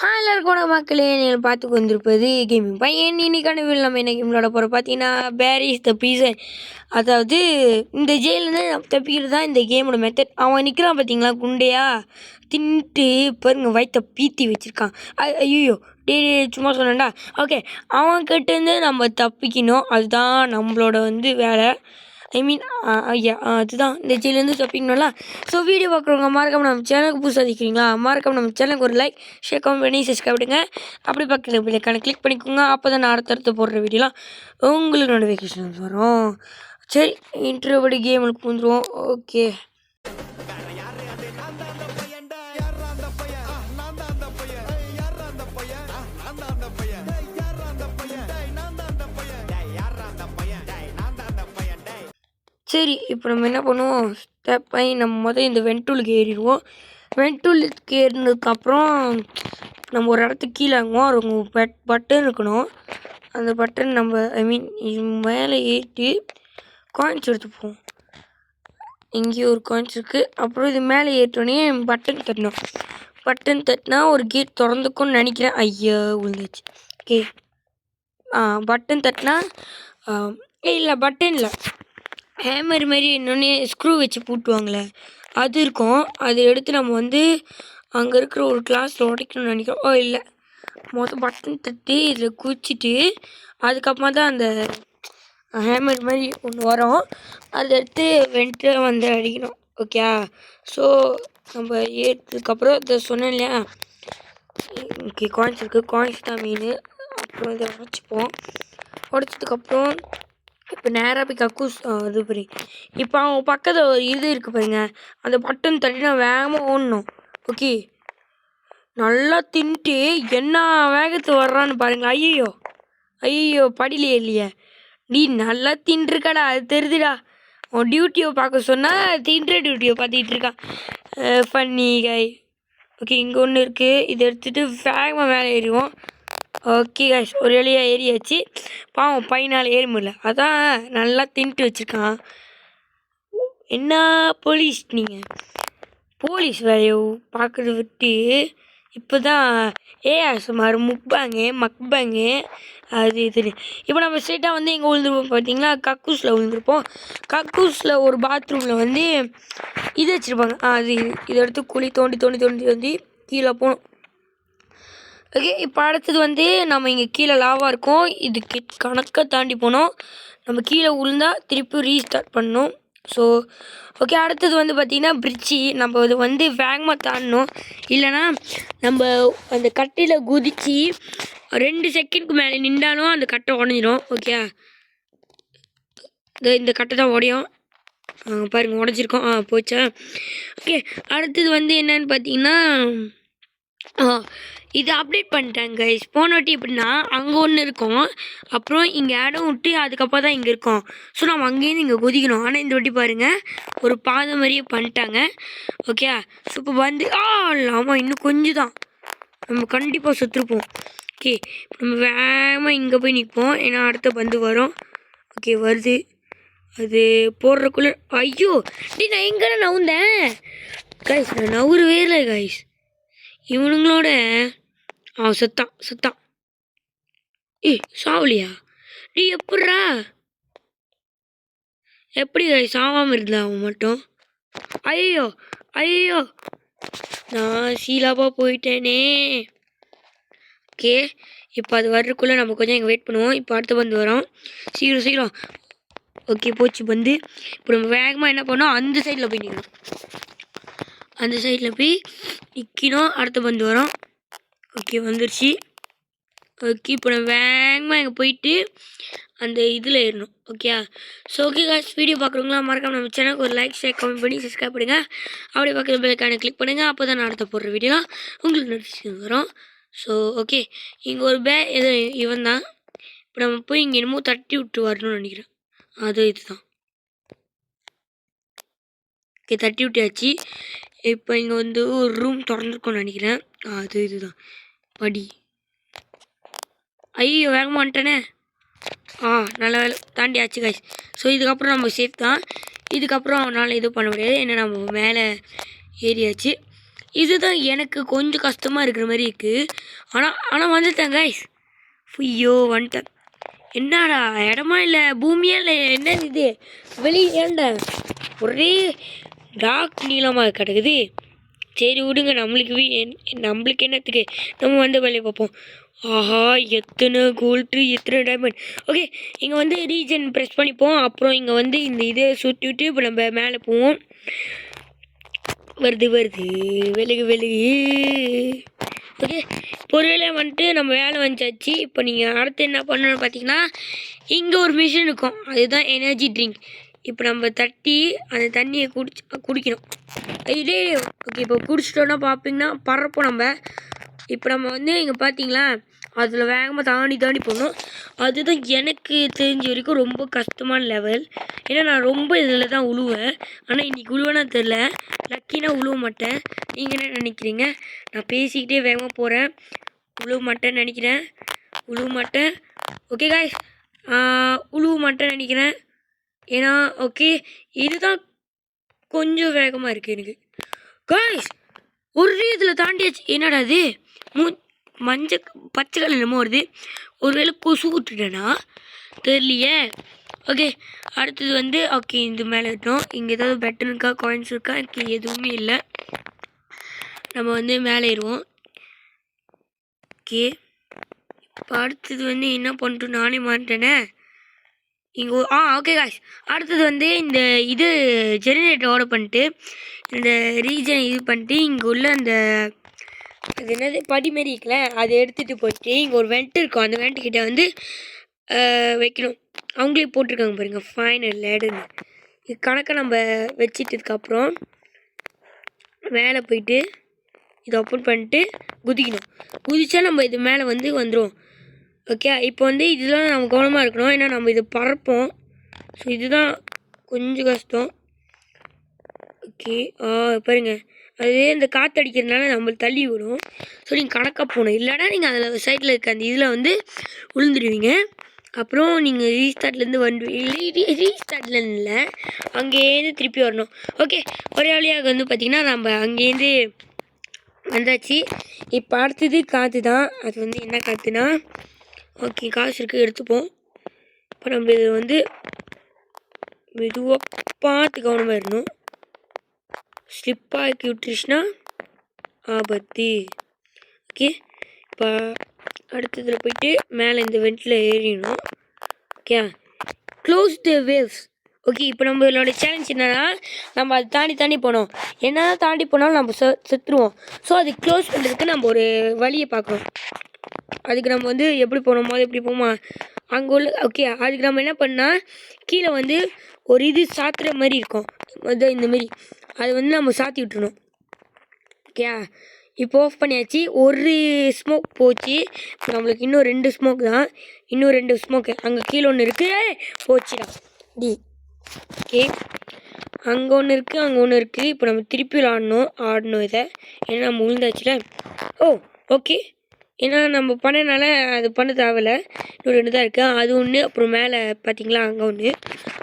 எல்லாருக்கும் மக்களே, நீங்கள் பார்த்து கொண்டிருப்பது கேமிங் பையன். இன்னைக்கான வீடியோ நம்ம என்ன கேம் விளாட போகிறோம் பார்த்தீங்கன்னா, வேர் இஸ் த பீசன். அதாவது இந்த ஜெயிலேருந்து தப்பிக்கிறது தான் இந்த கேமோட மெத்தட். அவன் நிற்கிறான் பார்த்தீங்களா, குண்டையா தின்ட்டு பாருங்க, வயிற்ற பீத்தி வச்சுருக்கான். ஐயோ டே சும்மா சொன்னேன்டா. ஓகே, அவன் கிட்டேருந்து நம்ம தப்பிக்கணும், அதுதான் நம்மளோட வேலை. ஐ மீன் ஐயா அதுதான் இந்த ஜெயிலேருந்து தப்பிக்கணும்ல. ஸோ வீடியோ பார்க்குறவங்க மறக்காம நம்ம சேனலுக்கு புதுசாக இருக்கிறீங்களா, மறக்காம நம்ம சேனலுக்கு ஒரு லைக் ஷேர் கமெண்ட் பண்ணி சப்ஸ்கிரைப் பண்ணுங்க. அப்படி பக்கத்தில் பிள்ளைக்கான கிளிக் பண்ணிக்கோங்க. அப்போ தான் நான் அடுத்தடுத்து போடுற வீடியோலாம் உங்களுக்கு நோட்டிஃபிகேஷன்ஸ் வரும். சரி, இன்டர்வியூ கேமுக்கு வந்துடுவோம். ஓகே, சரி இப்போ நம்ம என்ன பண்ணுவோம், ஸ்டெப் ஆகி நம்ம இந்த வென்டூலுக்கு ஏறிடுவோம். வென்டூலுக்கு ஏறினதுக்கப்புறம் நம்ம ஒரு இடத்துக்கு கீழே இறங்குவோம். ஒரு பட்டன் இருக்கணும். அந்த பட்டன் நம்ம இது மேலே ஏற்றி காயின்ஸ் எடுத்துப்போம். இங்கேயும் ஒரு காயின்ஸ் இருக்குது. அப்புறம் இது மேலே ஏற்றோடனே பட்டன் தட்டணும். பட்டன் தட்டினா ஒரு கேட் திறந்துக்கும்னு நினைக்கிறேன். ஐயா விழுந்துச்சு. ஓகே, பட்டன் தட்டினா இல்லை, பட்டன் இல்லை, ஹேமர் மாதிரி இன்னொன்று ஸ்க்ரூ வச்சு பூட்டுவாங்களே அது இருக்கும். அதை எடுத்து நம்ம அங்கே இருக்கிற ஒரு கிளாஸில் உடைக்கணும்னு நினைக்கிறோம். இல்லை, மொதல் பட்டன் தட்டி இதில் குச்சிட்டு அதுக்கப்புறமா தான் அந்த ஹேமர் மாதிரி ஒன்று வரும். அதை எடுத்து வென்ட்டு அடிக்கணும். ஓகே, ஸோ நம்ம ஏற்றதுக்கப்புறம் இதை சொன்னேன் இல்லையா. ஓகே, காயின்ஸ் இருக்குது, காயின்ஸ் தான் மீன். அப்புறம் இதை உடச்சிப்போம். உடச்சதுக்கப்புறம் இப்போ நேராக போய் கக்கூஸ் இது பண்ணி இப்போ அவங்க பக்கத்தில் ஒரு இது இருக்குது பாருங்க, அந்த பட்டன் தட்டி நான் வேகமாக ஓடணும். ஓகே, நல்லா தின்ட்டு என்ன வேகத்து வர்றான்னு பாருங்க. ஐயோ ஐயோ படிலையே இல்லையே, நீ நல்லா தின்றுருக்காடா, அது தெரியுதுடா. உன் டியூட்டியை பார்க்க சொன்னால் தின்ற டியூட்டியை பார்த்துக்கிட்டு இருக்கான். ஃபன்னி கை. ஓகே, இங்கே ஒன்று இருக்குது, இதை எடுத்துகிட்டு வேகமாக மேலே ஏறிவோம். ஓகே கைஸ், ஒரு வழியாக ஏறியாச்சு. பாவம் பையனால் ஏற முடியல, அதான் நல்லா தின்ட்டு வச்சுருக்கான். என்ன போலீஸ் நீங்கள், போலீஸ் வேலையை பார்க்குறத விட்டு இப்போ தான் சுமார் மக்பாங்க அது இது. இப்போ நம்ம ஸ்ட்ரெயிட்டாக எங்கே விழுந்துருப்போம் பார்த்தீங்களா, கக்கூஸில் விழுந்துருப்போம். கக்கூஸில் ஒரு பாத்ரூமில் இது வச்சுருப்பாங்க. அது இதை எடுத்து குழி தோண்டி தோண்டி தோண்டி கீழே போகணும். ஓகே, இப்போ அடுத்தது நம்ம இங்கே கீழே லாவாக இருக்கும். இது கணக்கை தாண்டி போனோம். நம்ம கீழே விழுந்தால் திருப்பி ரீஸ்டார்ட் பண்ணணும். ஸோ ஓகே, அடுத்தது பார்த்திங்கன்னா பிரிட்ஜி. நம்ம இது வேகமாக தாண்டணும், இல்லைனா நம்ம அந்த கட்டையில் குதித்து 2 செகண்டுக்கு மேலே நின்றாலும் அந்த கட்டை உடஞ்சிடும். ஓகே, இந்த கட்டை தான் உடையும் பாருங்கள், உடஞ்சிருக்கோம். போச்சா. ஓகே, அடுத்தது என்னன்னு பார்த்தீங்கன்னா இது அப்டேட் பண்ணிட்டாங்க கைஸ். போன வாட்டி எப்படின்னா அங்கே ஒன்று இருக்கும், அப்புறம் இங்கே இடம் விட்டு அதுக்கப்புறம் தான் இங்கே இருக்கும். ஸோ நம்ம அங்கேருந்து இங்கே குதிக்கணும். ஆனால் இந்த வாட்டி பாருங்கள், ஒரு பாதை மாதிரியே பண்ணிட்டாங்க. ஓகே, ஸோ இப்போ ஆமாம், இன்னும் கொஞ்சம் தான் நம்ம கண்டிப்பாக சுற்றுப்போம். ஓகே, நம்ம வேகமாக இங்கே போய் நிற்போம், ஏன்னா அடுத்த பந்து வரும். ஓகே, வருது. அது போடுறக்குள்ளே ஐயோ நான் எங்கே நவுந்தேன் கைஸ், நான் நவுறவே இல்லை கைஸ். இவனுங்களோட செத்தான். சாவலியா நீ, எப்பட்றா எப்படி சாவாமல் இருந்தா அவன் மட்டும்? ஐயோ நான் சீலாவாக போயிட்டேனே. ஓகே, இப்போ அது வர்றதுக்குள்ளே நம்ம கொஞ்சம் இங்கே வெயிட் பண்ணுவோம். இப்போ அடுத்த பந்து வரோம், சீக்கிரம். ஓகே, போச்சு பந்து. இப்போ நம்ம வேகமாக என்ன பண்ணோம், அந்த சைடில் போய் நிற்கணும். அந்த சைடில் போய் நிற்கணும். அடுத்த பந்து வரும். ஓகே, வந்துருச்சு. ஓகே, இப்போ நம்ம வேகமாக இங்கே போயிட்டு அந்த இதில் ஏறணும். Okay, so okay guys, video பார்க்குறவங்களா மறக்காம நம்ம சேனலுக்கு ஒரு லைக் ஷேர் கமெண்ட் பண்ணி சப்ஸ்கிரைப் பண்ணுங்க. அப்படியே பக்கத்தில் பெல்லைக்கான கிளிக் பண்ணுங்கள். அப்போ தான் நான் அடுத்த போடுற வீடியோ உங்களுக்கு நோட்டிஃபிகேஷன் வரும். ஸோ ஓகே, இங்கே ஒரு இவன் தான். இப்போ நம்ம போய் இங்கே என்னமோ தட்டி விட்டு வரணும்னு நினைக்கிறேன். இதுதான். ஓகே, தட்டி விட்டாச்சு. இப்போ இங்கே ஒரு ரூம் திறந்துருக்கோன்னு நினைக்கிறேன். இதுதான் படி. ஐயோ வேகமாக வந்துட்டேனே. நல்ல வேலை தாண்டியாச்சு கைஸ். ஸோ இதுக்கப்புறம் நம்ம சேஃப் தான். இதுக்கப்புறம் அவனால் எதுவும் பண்ண முடியாது, ஏன்னா நம்ம மேலே ஏறியாச்சு. இதுதான் எனக்கு கொஞ்சம் கஷ்டமாக இருக்கிற மாதிரி இருக்குது. ஆனால் வந்துட்டேன் கைஸ். ஐயோ வந்துட்டேன். என்னடா இடமா இல்லை பூமியா இல்லை என்ன இது வெளியே ஏண்ட ஒரே டார்க் நீளமாக கிடக்குது. சரி விடுங்க, நம்மளுக்கு என்னத்துக்கு, நம்ம வந்து வேலையை பார்ப்போம். ஆஹா எத்தனை கோல்டு எத்தனை டைமண்ட். ஓகே இங்கே வந்து ரீஜன் ப்ரெஸ் பண்ணிப்போம். அப்புறம் இங்கே வந்து இந்த இதை சுற்றி விட்டு இப்போ நம்ம மேலே போவோம். வருது வெளுகு. ஓகே பொருளே வந்துட்டு நம்ம வேலை வந்துச்சாச்சு. இப்போ நீங்கள் அடுத்து என்ன பண்ணணும்னு பார்த்தீங்கன்னா, இங்கே ஒரு மிஷின் இருக்கும், அதுதான் எனர்ஜி ட்ரிங்க். இப்போ நம்ம தட்டி அந்த தண்ணியை குடிக்கணும். இதே ஓகே இப்போ குடிச்சிட்டோன்னா பார்ப்பீங்கன்னா பறப்போம் நம்ம. இப்போ நம்ம வந்து இங்கே பார்த்தீங்களா அதில் வேகமாக தாண்டி போகணும். அதுதான் எனக்கு தெரிஞ்ச வரைக்கும் ரொம்ப கஷ்டமான லெவல். ஏன்னா நான் ரொம்ப இதில் தான் உழுவேன். ஆனால் இன்றைக்கி உழுவேனா தெரில, லக்கினா உழுவ மாட்டேன். நீங்கள் என்ன நினைக்கிறீங்க? நான் பேசிக்கிட்டே வேகமாக போகிறேன், உழுவ மாட்டேன்னு நினைக்கிறேன். உழுவ மாட்டேன். ஓகே காய்ஸ், உழுவ மாட்டேன்னு நினைக்கிறேன். ஏன்னா ஓகே இதுதான் கொஞ்சம் வேகமாக இருக்குது எனக்கு. காய்ஸ் ஒரு இதில் தாண்டியாச்சு. என்னடா அது பச்சை கலர் என்னமோ வருது. ஒருவேளை கொசு விட்டுட்டேன்னா தெரியலையே. ஓகே அடுத்தது வந்து ஓகே இது மேலே விட்டோம். இங்கே ஏதாவது பெட்டன் இருக்கா, காயின்ஸ் இருக்கா? எனக்கு எதுவுமே இல்லை. நம்ம வந்து மேலே ஏறுவோம். ஓகே இப்போ அடுத்தது வந்து என்ன பண்ணிட்டு நானே மாறிட்டேனே இங்கே. ஓகே காய்ஸ் அடுத்தது வந்து இந்த இது ஜெனரேட்டர் ஆர்டர் பண்ணிட்டு இந்த ரீஜன் இது பண்ணிட்டு இங்கே உள்ள அந்த அது என்னது படி மாரி இருக்குல்ல அதை எடுத்துகிட்டு போயிட்டு இங்கே ஒரு வெண்ட் இருக்கும், அந்த வெண்ட்டுக்கிட்ட வந்து வைக்கணும். அவங்களே போட்டிருக்காங்க பாருங்கள் ஃபைனல் லேடுன்னு. இது கணக்கை நம்ம வச்சிட்டதுக்கப்புறம் மேலே போயிட்டு இதை ஓப்பன் பண்ணிட்டு குதிக்கணும். குதிச்சா நம்ம இது மேலே வந்து வந்துடும். ஓகே இப்போ வந்து இதெல்லாம் நம்ம கவனமாக இருக்கணும், ஏன்னா நம்ம இதை பறப்போம். ஸோ இதுதான் கொஞ்சம் கஷ்டம். ஓகே பாருங்கள் அது இந்த காற்று அடிக்கிறதுனால நம்மளுக்கு தள்ளி விடும். ஸோ நீங்கள் கணக்காக போகணும், இல்லைனா நீங்கள் அதில் சைடில் இருக்க அந்த இதில் வந்து விழுந்துடுவீங்க. அப்புறம் நீங்கள் ரீஸ்டார்ட்லேருந்து ரீஸ்டார்ட்லேருந்து இல்லை அங்கேருந்து திருப்பி வரணும். ஓகே ஒரே வழியாக வந்து பார்த்திங்கன்னா நம்ம அங்கேருந்து வந்தாச்சு. இப்போ அடுத்தது காற்று தான். அது வந்து என்ன காற்றுனா ஓகே காசு இருக்குது எடுத்துப்போம். இப்போ நம்ம இதை வந்து மெதுவாக பார்த்து கவனமாக இருக்கணும். ஸ்லிப்பாக ஆக்கி விட்டுருச்சுன்னா ஆபத்து. ஓகே இப்போ அடுத்ததில் போயிட்டு மேலே இந்த வெண்ட்டில் ஏறிடணும். Okay close the waves. Okay இப்போ நம்மளோட சேலஞ்ச் என்னன்னா நம்ம அதை தாண்டி போனோம். என்ன தாண்டி போனாலும் நம்ம செத்துருவோம். ஸோ அது க்ளோஸ் பண்ணுறதுக்கு நம்ம ஒரு வழியை பார்க்கணும். அதுக்கு நம்ம வந்து எப்படி போனோமோ அது எப்படி போமா அங்கே உள்ள ஓகே அதுக்கு நம்ம என்ன பண்ணால் கீழே வந்து ஒரு இது சாத்துற மாதிரி இருக்கும், அது இந்தமாரி அது வந்து நம்ம சாத்தி விட்டுருணும். ஓகே இப்போ ஆஃப் பண்ணியாச்சு. ஒரு ஸ்மோக் போச்சு. இப்போ நம்மளுக்கு இன்னும் 2 ஸ்மோக் தான். இன்னும் 2 ஸ்மோக்கு அங்கே கீழே ஒன்று இருக்குது போச்சுடா டி. ஓகே அங்கே ஒன்று இருக்குது அங்கே ஒன்று இருக்குது. இப்போ நம்ம திருப்பி ஆடணும் இதை, ஏன்னா நம்ம விழுந்தாச்சுல. ஓகே ஏன்னா நம்ம பண்ணனால அது பண்ண தேவையில்ல. இன்னும் 2 தான் இருக்குது, அது ஒன்று அப்புறம் மேலே பார்த்தீங்களா அங்கே ஒன்று.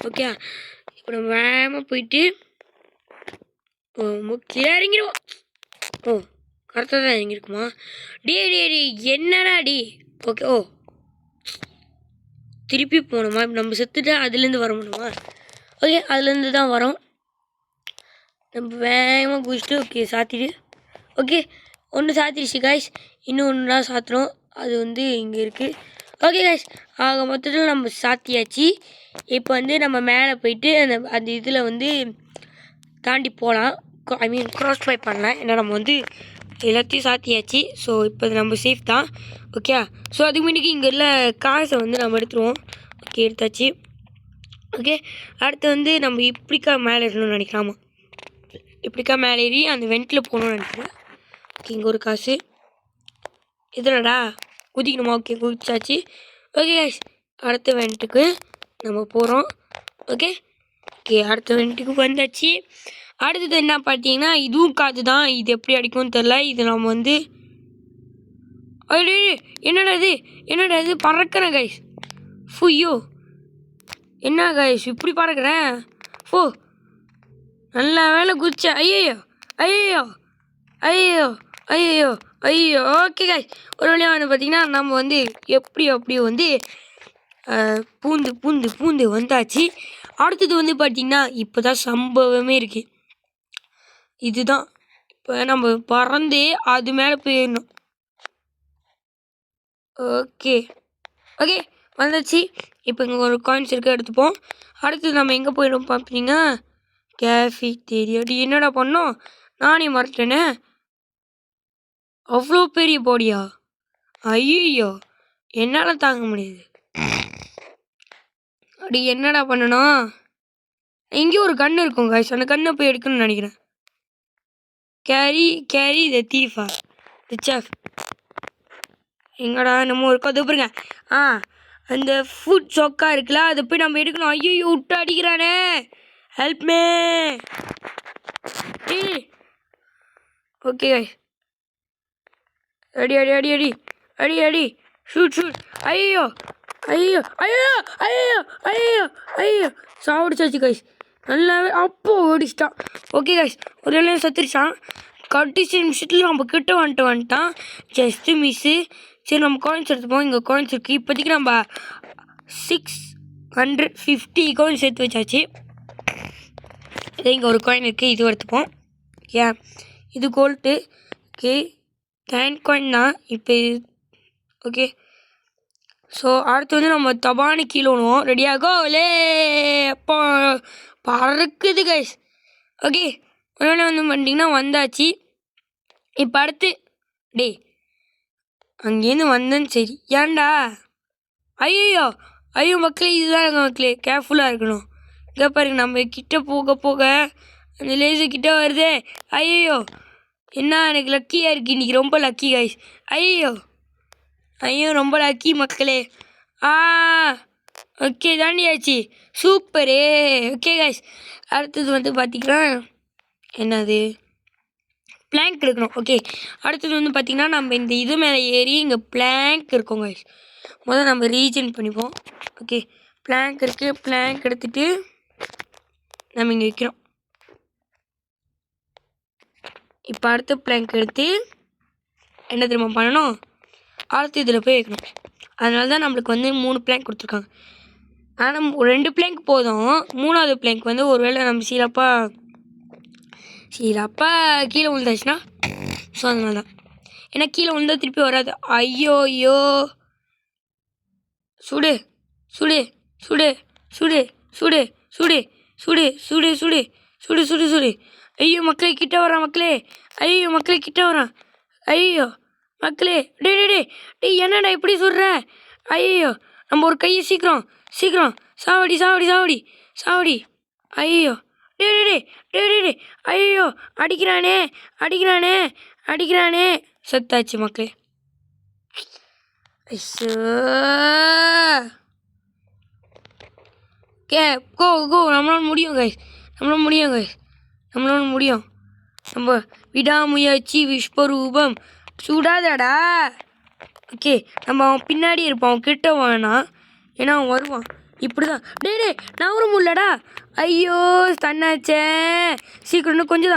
ஓகே இப்போ நம்ம வேகமாக போயிட்டு கீழே இறங்கிடுவோம். கரெக்டாக தான் இறங்கியிருக்குமா? டே என்னடா டி. ஓகே திருப்பி போகணுமா? நம்ம செத்துட்டு அதுலேருந்து வர முடியுமா? ஓகே அதுலேருந்து தான் வரோம். நம்ம வேகமாக குதிச்சுட்டு ஓகே சாத்திடு. ஓகே ஒன்று சாத்திடுச்சு காய்ஸ், இன்னும் ஒன்று தான் சாத்துறோம், அது வந்து இங்கே இருக்குது. ஓகே காய்ஸ் ஆக மொத்தத்தில் நம்ம சாத்தியாச்சு. இப்போ வந்து நம்ம மேலே போயிட்டு அந்த இதில் வந்து தாண்டி போகலாம். ஐ மீன் க்ராஸ் பை பண்ணலாம், ஏன்னா நம்ம வந்து எல்லாத்தையும் சாத்தியாச்சு. ஸோ இப்போ நம்ம சேஃப் தான். ஓகே ஸோ அதுக்கு முன்னாடி இங்கே உள்ள காசை வந்து நம்ம எடுத்துருவோம். ஓகே எடுத்தாச்சு. ஓகே அடுத்து வந்து நம்ம இப்படிக்கா மேலே ஏறணும்னு நினைக்கலாமா? இப்படிக்கா மேலே ஏறி அந்த வெண்ட்டில் போகணும்னு நினைக்கிறேன். ஓகே இங்கே ஒரு காசு இதுலடா குதிக்கணுமா? ஓகே குதிச்சாச்சு. ஓகே கைஸ் அடுத்த வெண்ட்டுக்கு நம்ம போகிறோம். ஓகே அடுத்த வெண்ட்டுக்கு வந்தாச்சு. அடுத்தது என்ன பார்த்தீங்கன்னா இதுவும் காற்று தான். இது எப்படி அடிக்கும்னு தெரில. இது நம்ம வந்து என்னடா இது பறக்கிறேன் கைஸ். ஃபுய்யோ என்ன கைஸ் இப்படி பறக்கிறேன்? நல்ல வேலை குதிச்சேன். ஐயோ ஐயோ ஐயோ ஐயோ ஓகே காய்ஸ் ஒரு வழியாக வந்து பார்த்திங்கன்னா நம்ம வந்து அப்படியோ வந்து பூந்து பூந்து பூந்து வந்தாச்சு. அடுத்தது வந்து பார்த்திங்கன்னா இப்போ தான் சம்பவமே இருக்குது. இதுதான் இப்போ நம்ம பறந்து அது மேலே போயிடணும். ஓகே ஓகே வந்துச்சு. இப்போ இங்கே ஒரு காயின்ஸ் இருக்க எடுத்துப்போம். அடுத்தது நம்ம எங்கே போயிடும் பார்ப்பீங்கன்னா கேஃபி தெரியாடி என்னடா பண்ணோம் நானே மறந்துட்டேனே. அவ்வளோ பெரிய பாடியா? ஐயோ என்னால் தாங்க முடியுது. அப்படி என்னடா பண்ணணும்? எங்கேயும் ஒரு கன்று இருக்கும் காய்ஸ், அந்த கண்ணை போய் எடுக்கணும்னு நினைக்கிறேன். கேரி த தீஃபா த செஃப் எங்கடா நம்ம இருக்கோம் அது பாருங்க. அந்த ஃபுட் சொக்கா இருக்குல்ல அதை போய் நம்ம எடுக்கணும். ஐயோ விட்டு அடிக்கிறானே, ஹெல்ப் மே. ஓகே அடி அடி அடி அடி அடி அடி ஷூட் ஐயோ ஐயோ ஐயோ ஐயோ ஐயோ ஐயோ சாப்பிடுச்சாச்சு கைஸ். நல்லாவே அப்போ ஓடிச்சிட்டான். ஓகே கைஸ் ஒரு வேலையும் சத்துருச்சான். கடைசி நிமிஷத்தில் நம்ம கிட்ட வந்துட்டான். Just miss. சரி நம்ம காயின்ஸ் எடுத்துப்போம். இங்கே காயின்ஸ் இருக்குது. இப்போதைக்கு நம்ம 650 காயின்ஸ் எடுத்து வச்சாச்சு. இதே இங்கே ஒரு காயின் இருக்குது, இது எடுத்துப்போம். ஏன் இது கோல்ட்டு. ஓகே 9 காயின் தான் இப்போ. ஓகே ஸோ அடுத்து வந்து நம்ம தபானு கீழே விடுவோம். ரெடியாகோ லே அப்போ பறக்குது கைஸ். ஓகே ஒரு வேளை வந்து பண்ணிட்டீங்கன்னா வந்தாச்சு. இப்போ அடுத்து டே அங்கேருந்து வந்தேன்னு சரி ஏன்டா ஐயோ மக்களே இதுதான் எங்கள் மக்களே கேர்ஃபுல்லாக இருக்கணும். இங்கே பாருங்க நம்ம கிட்ட போக அந்த லேசு கிட்ட வருதே. ஐயோ என்ன எனக்கு லக்கியாக இருக்குது இன்றைக்கி, ரொம்ப லக்கி கைஸ். ஐயோ ரொம்ப லக்கி மக்களே. ஓகே தாண்டியாச்சு சூப்பரே. ஓகே கைஸ் அடுத்தது வந்து பார்த்திங்கன்னா என்னது பிளாங்க் எடுக்கணும். ஓகே அடுத்தது வந்து பார்த்திங்கன்னா நம்ம இந்த இது மேலே ஏறி இங்கே பிளாங்க் இருக்கும் கைஸ். முதல்ல நம்ம ரீஜன் பண்ணிப்போம். ஓகே பிளாங்க் இருக்குது. பிளாங்க் எடுத்துகிட்டு நம்ம இங்கே வைக்கிறோம். இப்போ அடுத்த பிளாங்க் எடுத்து என்ன திரும்ப பண்ணணும், அடுத்து இதில் போய் வைக்கணும். அதனால தான் நம்மளுக்கு வந்து 3 பிளாங்க் கொடுத்துருக்காங்க. ஆனால் 2 பிளாங்க் போதும். 3வது பிளாங்க் வந்து ஒரு வேளை நம்ம சீலப்பாக கீழே விழுந்தாச்சுன்னா ஸோ அதனால தான். ஏன்னா கீழே விழுந்தால் திருப்பி வராது. ஐயோ சுடு சுடு சுடு சுடு சுடு சுடு சுடு சுடு சுடு சுடு சுடு சுடு. ஐயோ மக்களே கிட்ட வரான் மக்களே. ஐயோ மக்களே கிட்ட வரான். ஐயோ மக்களே டே என்னடா இப்படி சொல்கிற? ஐயோ நம்ம ஒரு கையை சீக்கிரம் சாவடி ஐயோ டே ஐயோ அடிக்கிறானே செத்தாச்சு மக்களே. ஐயோ கோ நம்மளால முடியும் கைஸ். நம்ம விடாமுயற்சி விஸ்வரூபம் சுடாதடா. ஓகே நம்ம அவன் பின்னாடி இருப்பான், அவன் கிட்ட வேணாம் ஏன்னா அவன் வருவான். இப்படி தான் டே நவர முடியலடா. ஐயோ தன்னாச்சே சீக்கிரம் இன்னும் கொஞ்சம்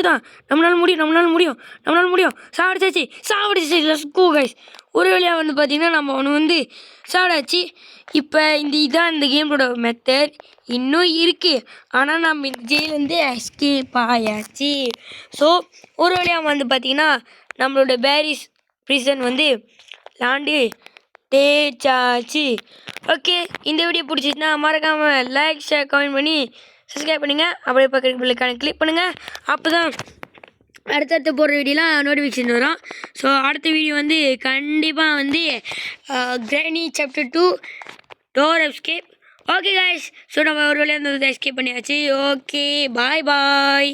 தான் நம்மளால முடியும். சாவடிச்சாச்சு லெட்ஸ் கோ கைஸ். ஒரு வழியாக வந்து பார்த்திங்கன்னா நம்ம அவனு வந்து சாவடாச்சு. இப்போ இதான் இந்த கேமோட மெத்தட் இன்னும் இருக்குது. ஆனால் நம்ம இந்த ஜெயிலேருந்து எஸ்கேப் ஆயாச்சு. ஸோ ஒரு வழியாக வந்து பார்த்திங்கன்னா நம்மளோட பேரிஸ் ப்ரிசன் வந்து லாண்டு தேய்ச்சாச்சு. ஓகே இந்த வீடியோ பிடிச்சிச்சுன்னா மறக்காமல் லைக் ஷேர் கமெண்ட் பண்ணி சப்ஸ்கிரைப் பண்ணுங்கள். அப்படியே பக்கத்து பிள்ளைக்கான கிளிக் பண்ணுங்கள். அப்போ தான் அடுத்தடுத்து போடுற வீடியோலாம் நோட்டிஃபிகேஷன் வரும். ஸோ அடுத்த வீடியோ வந்து கண்டிப்பாக வந்து granny chapter 2 door escape. Okay guys so நம்ம ஒரு வேலையாக வந்து எஸ்கேப் பண்ணியாச்சு. Okay bye